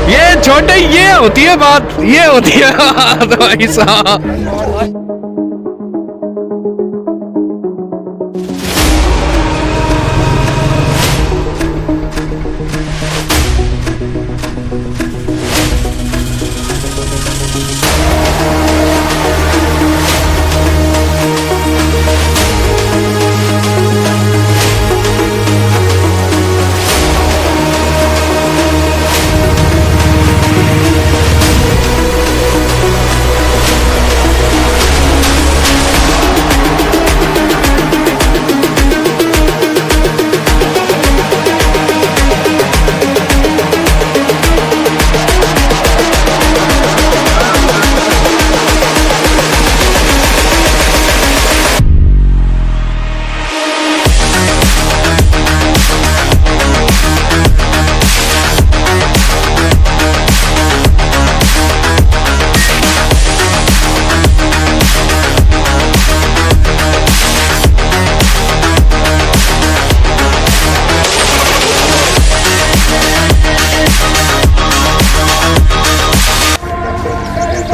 ये छोटे, ये होती है बात, ये होती है बात भाई साहब।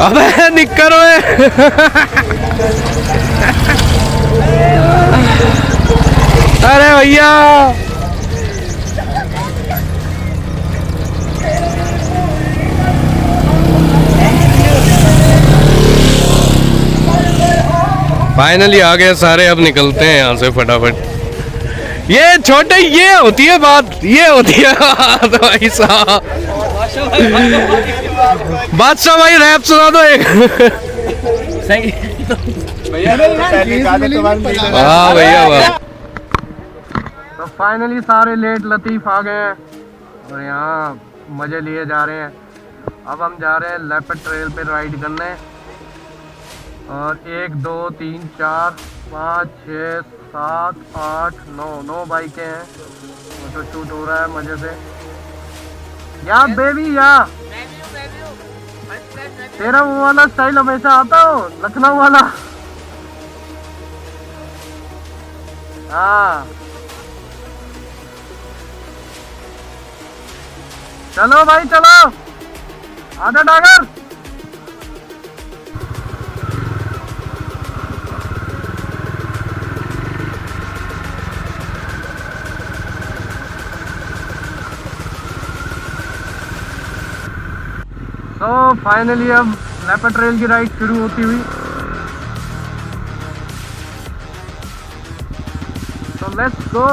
अबे निकर अरे भैया फाइनली आ गए सारे। अब निकलते हैं यहाँ से फटाफट। ये छोटे, ये होती है बात, ये होती है बात भाई साहब। बादशाह भाई रैप सुना दो एक। सही वाह भैया वाह। तो फाइनली सारे लेट लतीफ आ गए हैं और यहाँ मजे लिए जा रहे हैं। अब हम जा रहे हैं लेपर्ड ट्रेल पे राइड करने। और 1 2 3 4 5 6 7 8 9 बाइकें हैं। फोटो शूट हो रहा है मजे से। या बेबी या तेरा वो वाला स्टाइल हमेशा आता हो, लखनऊ वाला। हाँ चलो भाई चलो, आजा डागर। तो फाइनली अब लेपर्ड ट्रेल की राइड शुरू होती हुई। तो let's go.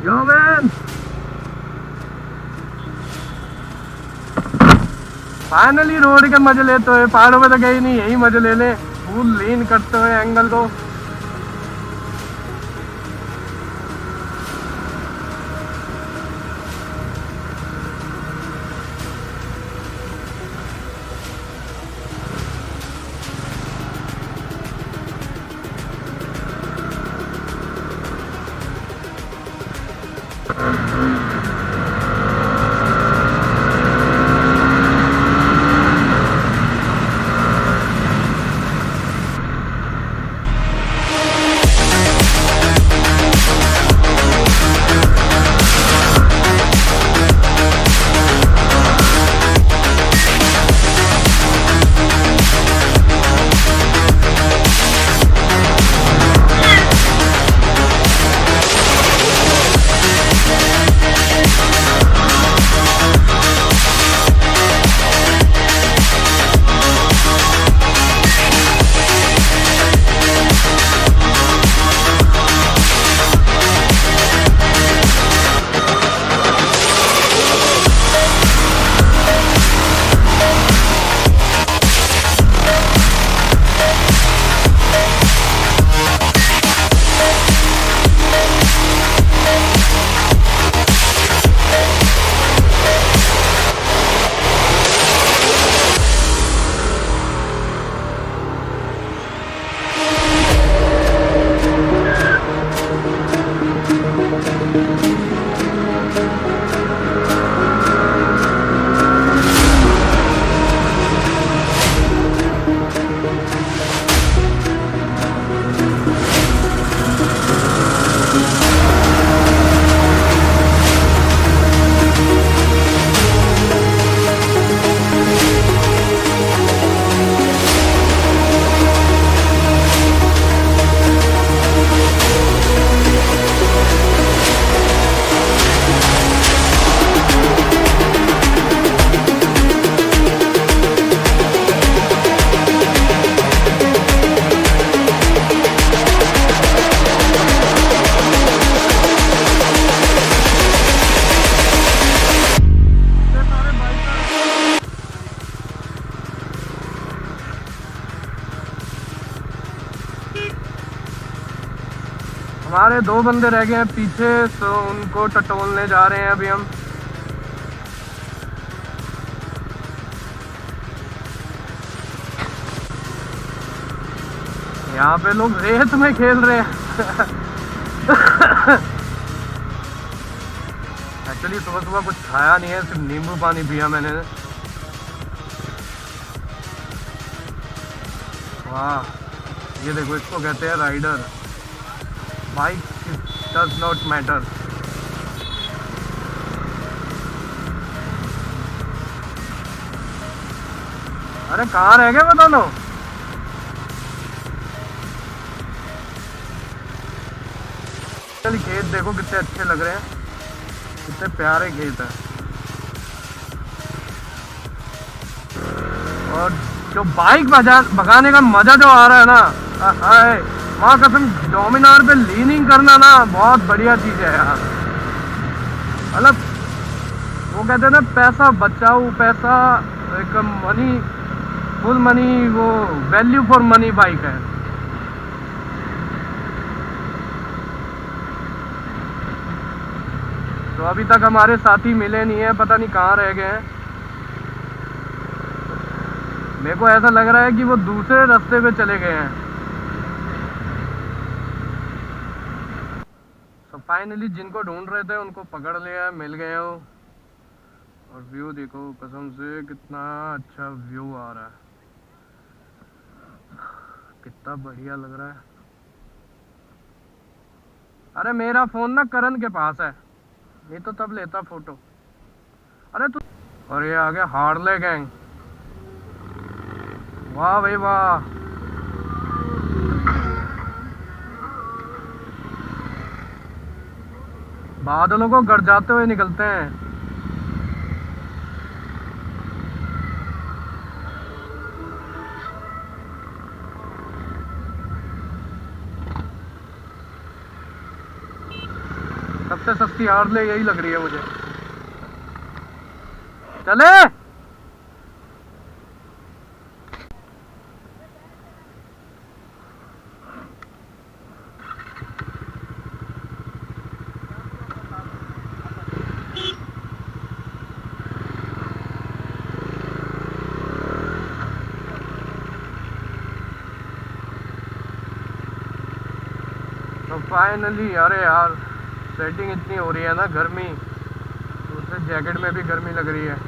Yo man! Finally road के मजे लेते हुए, पहाड़ों पे तो गई नहीं, यही मजे ले ले। फुल लीन करते हुए एंगल को। हमारे 2 बंदे रह गए हैं पीछे, तो उनको टटोलने जा रहे हैं अभी हम। यहाँ पे लोग रेत में खेल रहे हैं। एक्चुअली सुबह सुबह कुछ खाया नहीं है, सिर्फ नींबू पानी पिया मैंने। वाह, ये देखो, इसको कहते हैं rider. Bike does not matter. अरे कहाँ रह गए वो दोनों? चल, खेत देखो कितने अच्छे लग रहे हैं, कितने प्यारे खेत हैं। और जो बाइक भगाने का मजा जो आ रहा है ना, माँ कसम, डोमिनार पे लीनिंग करना ना बहुत बढ़िया चीज है यार। मतलब वो कहते हैं ना, पैसा बचाओ, पैसा एक मनी, फुल मनी, वो वैल्यू फॉर मनी बाइक है। तो अभी तक हमारे साथी मिले नहीं है, पता नहीं कहाँ रह गए हैं। मेरे को ऐसा लग रहा है कि वो दूसरे रास्ते पे चले गए हैं। तो फाइनली जिनको ढूंढ रहे थे उनको पकड़ लिया, मिल गए हो। और व्यू देखो, कसम से कितना अच्छा व्यू आ रहा है, कितना बढ़िया लग रहा है। अरे मेरा फोन ना करण के पास है, नहीं तो तब लेता फोटो। अरे तू, और ये आ गया हार्ले गैंग। वाह भाई वाह, बादलों को गरजाते हुए निकलते हैं। सबसे सस्ती हार्ले यही लग रही है मुझे। चले, तो फाइनली। अरे यार, सेटिंग इतनी हो रही है ना, गर्मी, तो उससे जैकेट में भी गर्मी लग रही है।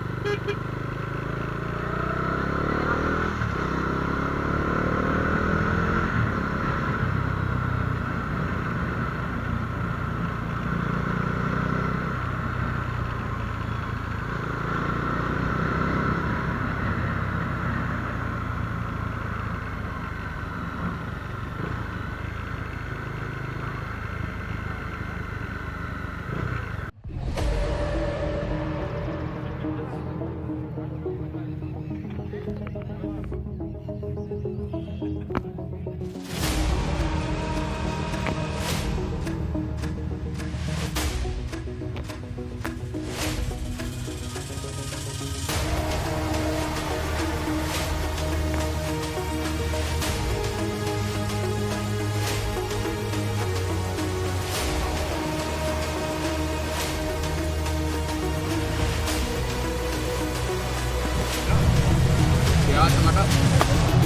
प्याज टमाटर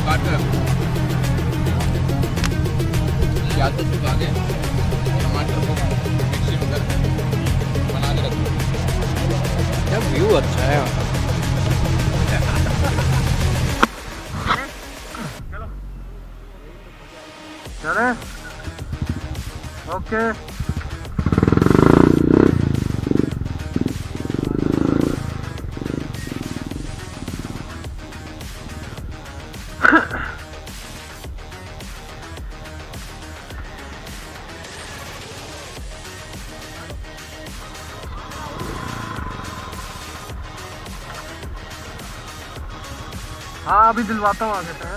काट कर, प्याज को सुखा के टमाटर को मिक्सी में कर बना के रखो। क्या व्यू अच्छा है यहाँ का। चले, ओके। हाँ, अभी दिलवाता हूँ आगे से।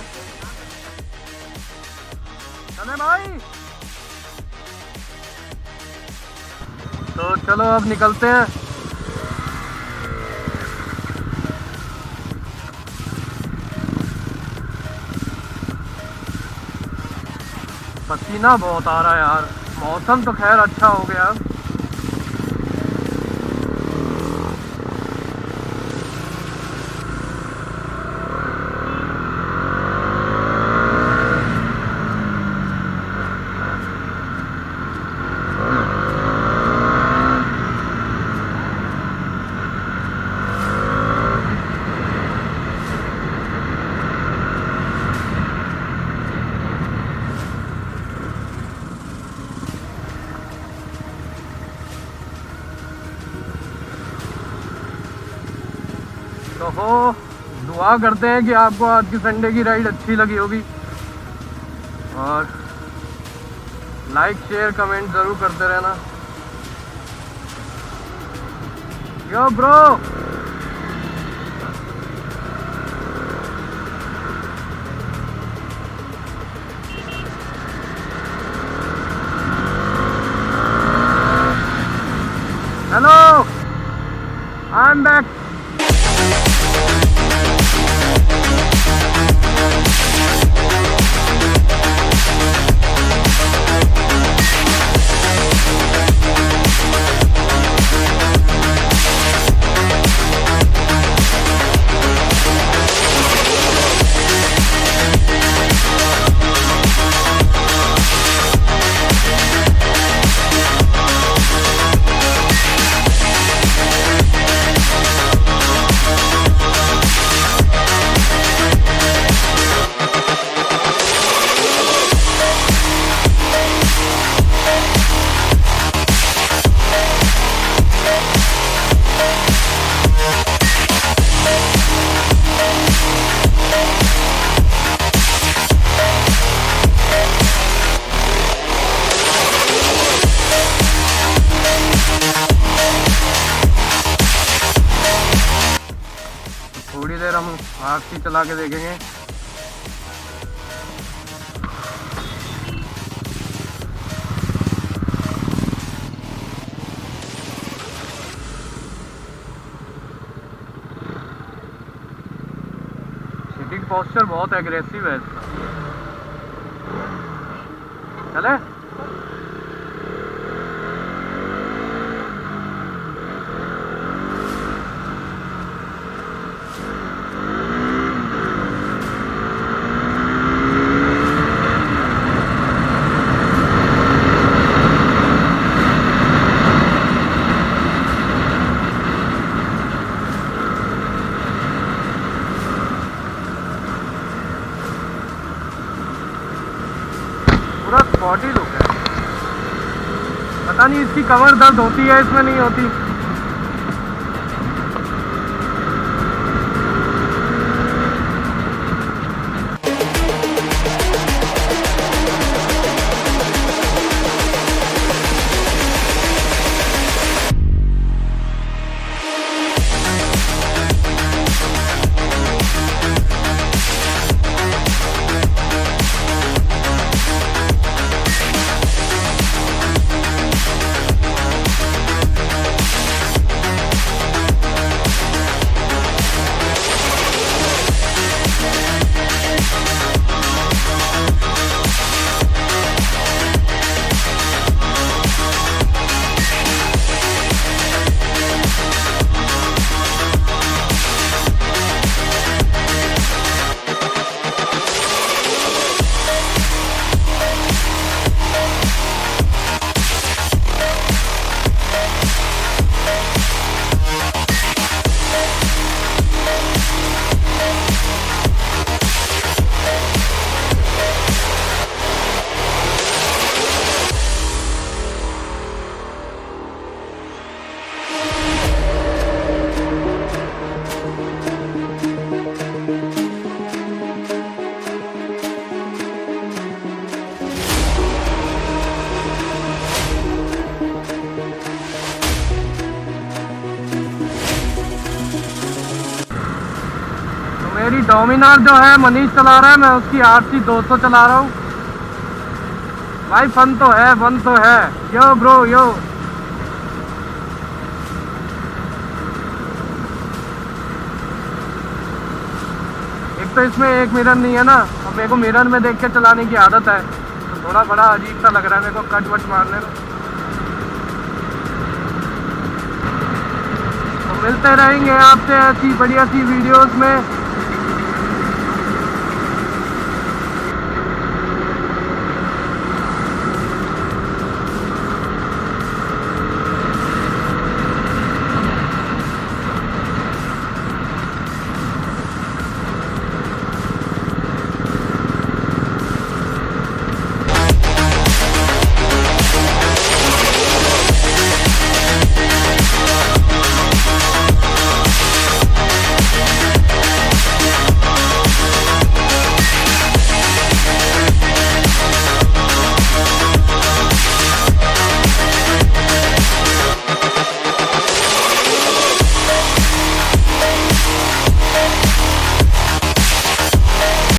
चले भाई, तो चलो अब निकलते हैं। पसीना बहुत आ रहा है यार, मौसम तो खैर अच्छा हो गया। तो हो दुआ करते हैं कि आपको आज की संडे की राइड अच्छी लगी होगी, और लाइक शेयर कमेंट ज़रूर करते रहना। यो bro, hello, I am back. थोड़ी देर हम आरसी चला के देखेंगे। सीटिंग पोस्चर बहुत एग्रेसिव है इसका। चले पूरा स्पॉटी लुक है। पता नहीं इसकी कमर दर्द होती है, इसमें नहीं होती। मेरी डोमिनार जो है मनीष चला रहा है, मैं उसकी आरसी 200 चला रहा हूँ। भाई फन तो है, फन तो है। यो ब्रो यो। एक तो इसमें एक मिरर नहीं है ना, अब मेरे को मिरर में देख के चलाने की आदत है, तो थोड़ा बड़ा अजीब सा लग रहा है मेरे को कट वट मारने में। तो मिलते रहेंगे आपसे ऐसी बढ़िया सी वीडियोस में।